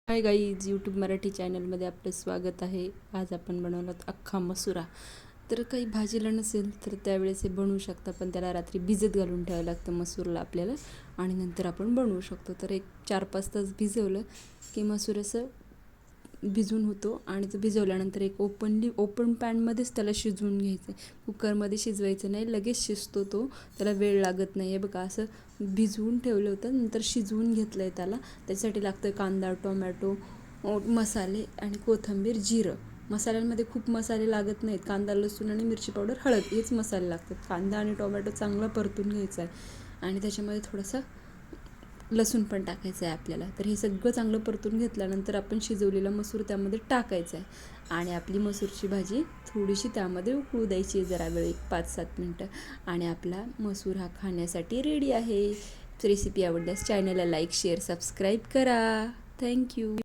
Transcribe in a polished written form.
Hi guys, YouTube Marathi चॅनलमध्ये आपलं स्वागत आहे. आज आपण बनवलात अख्खा मसुरा. तर काही भाजीला नसेल तर त्यावेळेस हे बनवू शकता, पण त्याला रात्री भिजत घालून ठेवावं लागतं मसूरला आपल्याला, आणि नंतर आपण बनवू शकतो. तर एक 4-5 तास भिजवलं की मसूर असं भिजून होतो, आणि तो भिजवल्यानंतर एक ओपन पॅनमध्येच त्याला शिजवून घ्यायचं आहे. कुकरमध्ये शिजवायचं नाही, लगेच शिजतो तो, त्याला वेळ लागत नाही आहे. बघा, असं भिजवून ठेवलं होतं, नंतर शिजवून घेतलं आहे त्याला. त्याच्यासाठी लागतं कांदा, टोमॅटो, मसाले आणि कोथिंबीर, जिरं. मसाल्यांमध्ये खूप मसाले लागत नाहीत. कांदा, लसूण आणि मिरची पावडर, हळद हेच मसाले लागतात. कांदा आणि टोमॅटो चांगला परतून घ्यायचा आहे, आणि त्याच्यामध्ये थोडासा लसूण पण टाकायचं आहे आपल्याला. तर हे सगळं चांगलं परतून घेतल्यानंतर आपण शिजवलेला मसूर त्यामध्ये टाकायचा आहे, आणि आपली मसूरची भाजी थोडीशी त्यामध्ये उकळू द्यायची आहे जरा वेळ, 5-7 मिनटं, आणि आपला मसूर हा खाण्यासाठी रेडी आहे. रेसिपी आवडल्यास चॅनलला लाईक, शेअर, सबस्क्राईब करा. थँक्यू.